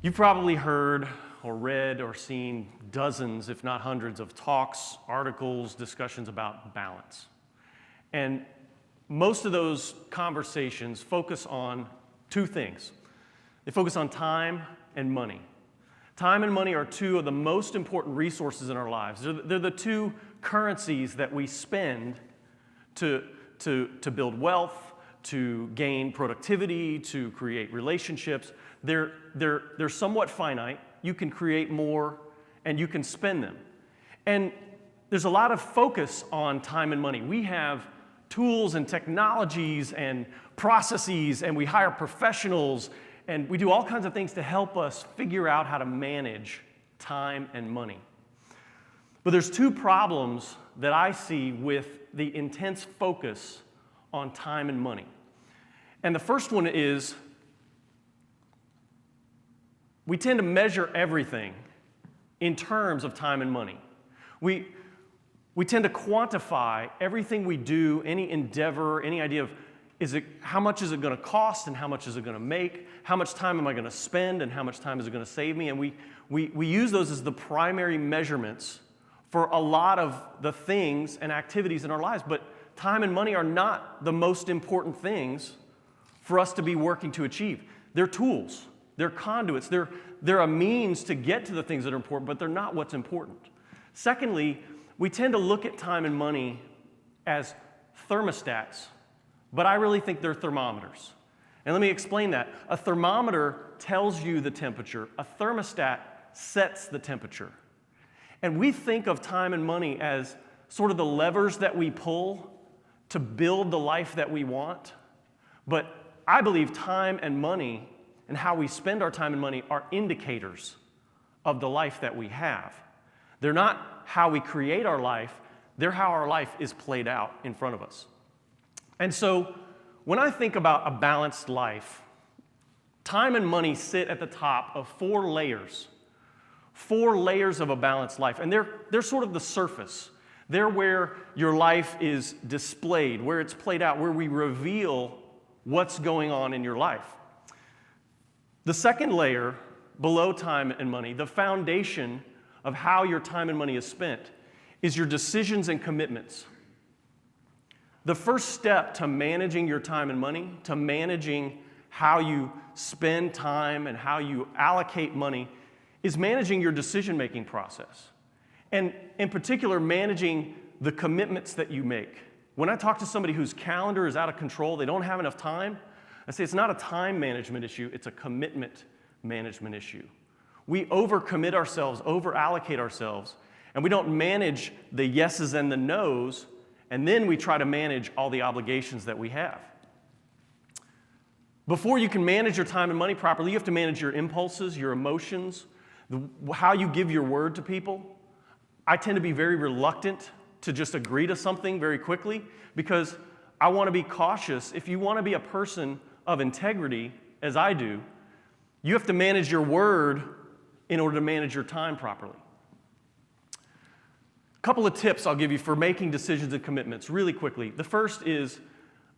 You've probably heard or read or seen dozens, if not hundreds, of talks, articles, discussions about balance. And most of those conversations focus on two things. They focus on time and money. Time and money are two of the most important resources in our lives. They're the two currencies that we spend to build wealth, to gain productivity, to create relationships. They're somewhat finite. You can create more and you can spend them. And there's a lot of focus on time and money. We have tools and technologies and processes, and we hire professionals, and we do all kinds of things to help us figure out how to manage time and money. But there's two problems that I see with the intense focus on time and money. And the first one is we tend to measure everything in terms of time and money. We tend to quantify everything we do, any endeavor, any idea of how much is it going to cost and how much is it going to make, how much time am I going to spend and how much time is it going to save me, and we use those as the primary measurements for a lot of the things and activities in our lives. But time and money are not the most important things for us to be working to achieve. They're tools. They're conduits. They're a means to get to the things that are important, but they're not what's important. Secondly, we tend to look at time and money as thermostats, but I really think they're thermometers. And let me explain that. A thermometer tells you the temperature. A thermostat sets the temperature. And we think of time and money as sort of the levers that we pull to build the life that we want. But I believe time and money and how we spend our time and money are indicators of the life that we have. They're not how we create our life, they're how our life is played out in front of us. And so when I think about a balanced life, time and money sit at the top of four layers of a balanced life. And they're sort of the surface. They're where your life is displayed, where it's played out, where we reveal what's going on in your life. The second layer, below time and money, the foundation of how your time and money is spent, is your decisions and commitments. The first step to managing your time and money, to managing how you spend time and how you allocate money, is managing your decision-making process. And in particular, managing the commitments that you make. When I talk to somebody whose calendar is out of control, they don't have enough time, I say it's not a time management issue, it's a commitment management issue. We overcommit ourselves, over-allocate ourselves, and we don't manage the yeses and the nos, and then we try to manage all the obligations that we have. Before you can manage your time and money properly, you have to manage your impulses, your emotions, how you give your word to people. I tend to be very reluctant to just agree to something very quickly because I want to be cautious. If you want to be a person of integrity, as I do, you have to manage your word in order to manage your time properly. A couple of tips I'll give you for making decisions and commitments really quickly. The first is,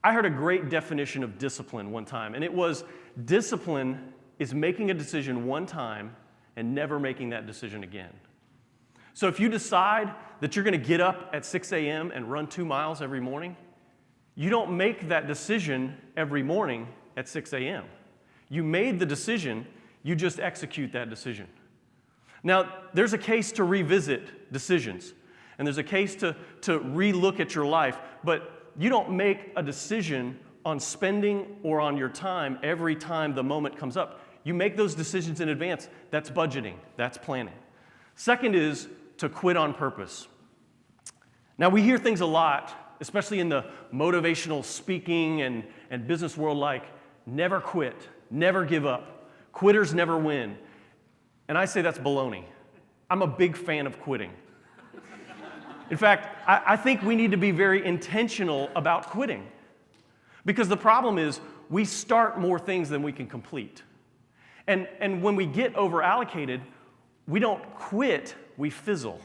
I heard a great definition of discipline one time, and it was, discipline is making a decision one time and never making that decision again. So if you decide that you're going to get up at 6 a.m. and run 2 miles every morning, you don't make that decision every morning at 6 a.m. You made the decision, you just execute that decision. Now, there's a case to revisit decisions, and there's a case to relook at your life, but you don't make a decision on spending or on your time every time the moment comes up. You make those decisions in advance. That's budgeting. That's planning. Second is to quit on purpose. Now, we hear things a lot, especially in the motivational speaking and business world, like never quit, never give up, quitters never win. And I say that's baloney. I'm a big fan of quitting. In fact, I think we need to be very intentional about quitting. Because the problem is we start more things than we can complete. And when we get over-allocated, we don't quit, we fizzle.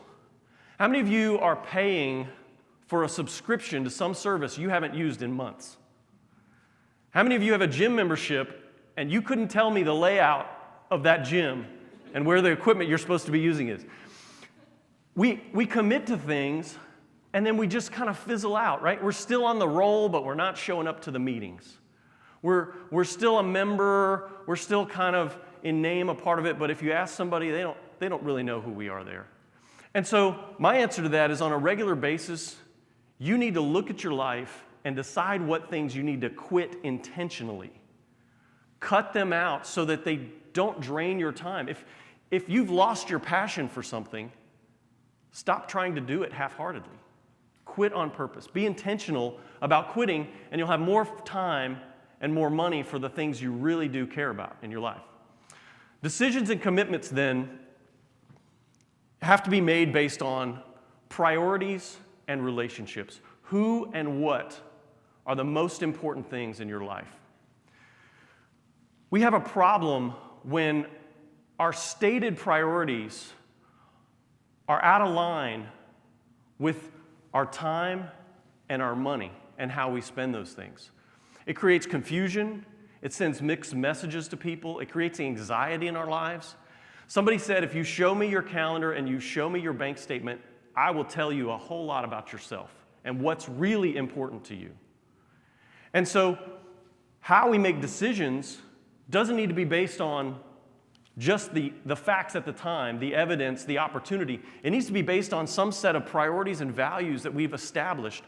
How many of you are paying for a subscription to some service you haven't used in months? How many of you have a gym membership and you couldn't tell me the layout of that gym and where the equipment you're supposed to be using is. We commit to things and then we just kind of fizzle out, right? We're still on the roll, but we're not showing up to the meetings. We're still a member, we're still kind of in name a part of it, but if you ask somebody, they don't really know who we are there. And so my answer to that is on a regular basis, you need to look at your life and decide what things you need to quit intentionally. Cut them out so that they don't drain your time. If you've lost your passion for something, stop trying to do it half-heartedly. Quit on purpose. Be intentional about quitting, and you'll have more time and more money for the things you really do care about in your life. Decisions and commitments then have to be made based on priorities and relationships. Who and what are the most important things in your life? We have a problem when our stated priorities are out of line with our time and our money and how we spend those things. It creates confusion. It sends mixed messages to people. It creates anxiety in our lives. Somebody said, if you show me your calendar and you show me your bank statement, I will tell you a whole lot about yourself and what's really important to you. And so how we make decisions doesn't need to be based on just the facts at the time, the evidence, the opportunity. It needs to be based on some set of priorities and values that we've established.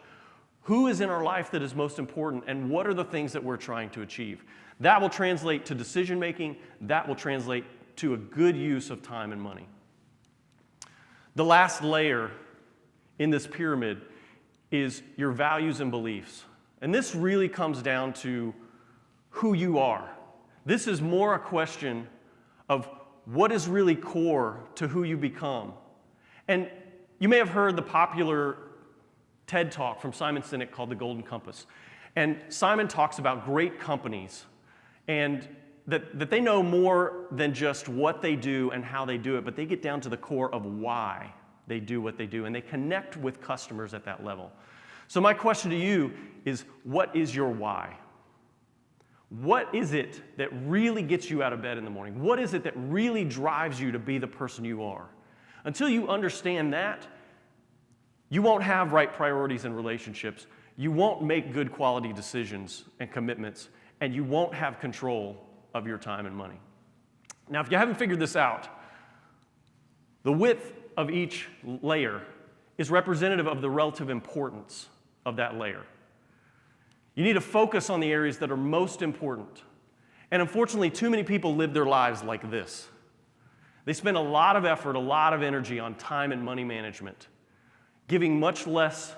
Who is in our life that is most important, and what are the things that we're trying to achieve? That will translate to decision making. That will translate to a good use of time and money. The last layer in this pyramid is your values and beliefs. And this really comes down to who you are. This is more a question of what is really core to who you become. And you may have heard the popular TED Talk from Simon Sinek called The Golden Compass. And Simon talks about great companies and that they know more than just what they do and how they do it, but they get down to the core of why they do what they do, and they connect with customers at that level. So my question to you is, what is your why? What is it that really gets you out of bed in the morning? What is it that really drives you to be the person you are? Until you understand that, you won't have right priorities and relationships. You won't make good quality decisions and commitments, and you won't have control of your time and money. Now, if you haven't figured this out, the width of each layer is representative of the relative importance of that layer. You need to focus on the areas that are most important. And unfortunately, too many people live their lives like this. They spend a lot of effort, a lot of energy on time and money management, giving much less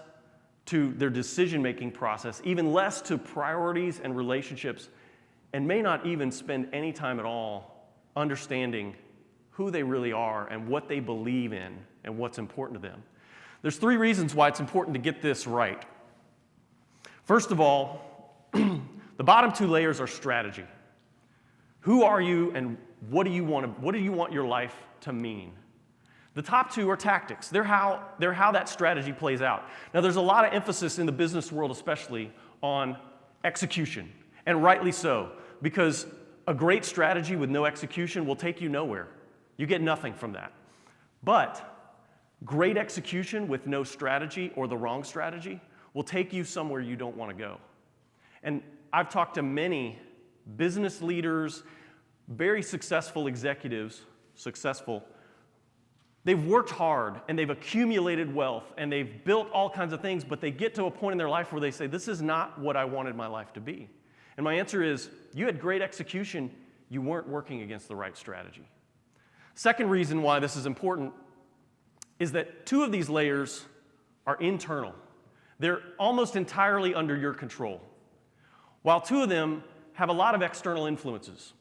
to their decision-making process, even less to priorities and relationships, and may not even spend any time at all understanding who they really are and what they believe in and what's important to them. There's 3 reasons why it's important to get this right. First of all, the bottom 2 layers are strategy. Who are you and what do you want your life to mean? The top 2 are tactics. They're how that strategy plays out. Now, there's a lot of emphasis in the business world, especially, on execution, and rightly so, because a great strategy with no execution will take you nowhere. You get nothing from that. But great execution with no strategy or the wrong strategy will take you somewhere you don't want to go. And I've talked to many business leaders, very successful executives, they've worked hard and they've accumulated wealth and they've built all kinds of things, but they get to a point in their life where they say, this is not what I wanted my life to be. And my answer is, you had great execution, you weren't working against the right strategy. Second reason why this is important is that 2 of these layers are internal. They're almost entirely under your control, while 2 of them have a lot of external influences,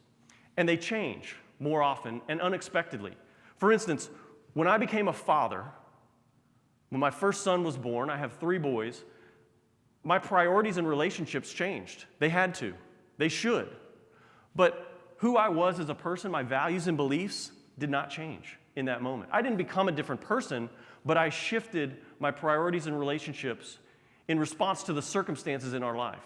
and they change more often and unexpectedly. For instance, when I became a father, when my first son was born, I have 3 boys, my priorities and relationships changed. They had to. They should. But who I was as a person, my values and beliefs, did not change in that moment. I didn't become a different person, but I shifted my priorities and relationships in response to the circumstances in our life.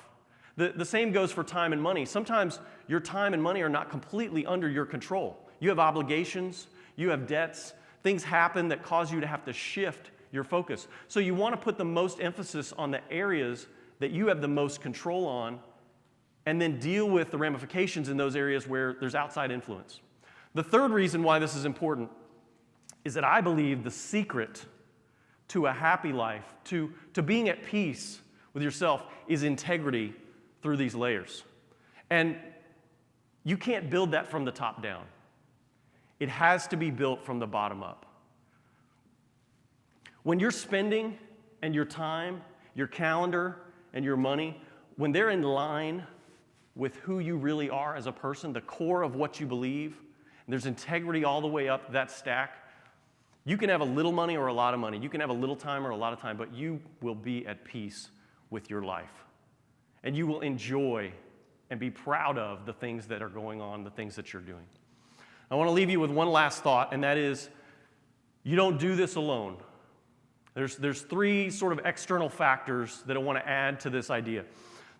The same goes for time and money. Sometimes your time and money are not completely under your control. You have obligations, you have debts, things happen that cause you to have to shift your focus. So you want to put the most emphasis on the areas that you have the most control on, and then deal with the ramifications in those areas where there's outside influence. The third reason why this is important is that I believe the secret to a happy life, to being at peace with yourself, is integrity through these layers. And you can't build that from the top down. It has to be built from the bottom up. When you're spending and your time, your calendar, and your money, when they're in line with who you really are as a person, the core of what you believe, and there's integrity all the way up that stack, you can have a little money or a lot of money. You can have a little time or a lot of time, but you will be at peace with your life. And you will enjoy and be proud of the things that are going on, the things that you're doing. I want to leave you with one last thought, and that is, you don't do this alone. There's three sort of external factors that I want to add to this idea.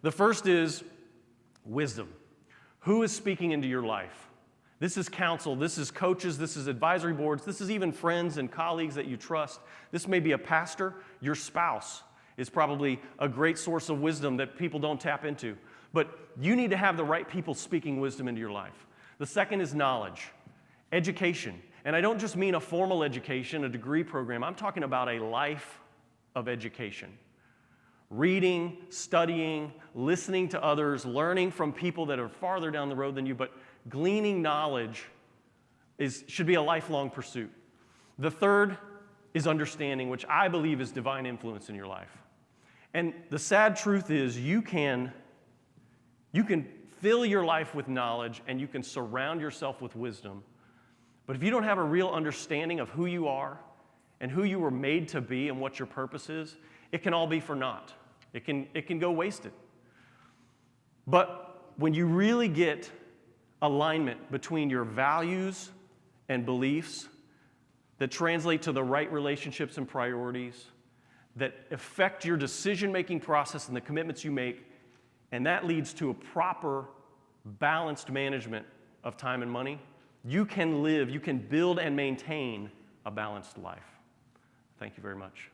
The first is wisdom. Who is speaking into your life? This is counsel, this is coaches, this is advisory boards, this is even friends and colleagues that you trust. This may be a pastor. Your spouse is probably a great source of wisdom that people don't tap into. But you need to have the right people speaking wisdom into your life. The second is knowledge, education. And I don't just mean a formal education, a degree program. I'm talking about a life of education. Reading, studying, listening to others, learning from people that are farther down the road than you, but gleaning knowledge should be a lifelong pursuit. The third is understanding, which I believe is divine influence in your life. And the sad truth is you can fill your life with knowledge and you can surround yourself with wisdom. But if you don't have a real understanding of who you are and who you were made to be and what your purpose is, it can all be for naught. It can go wasted. But when you really get alignment between your values and beliefs that translate to the right relationships and priorities, that affect your decision-making process and the commitments you make, and that leads to a proper, balanced management of time and money, you can build and maintain a balanced life. Thank you very much.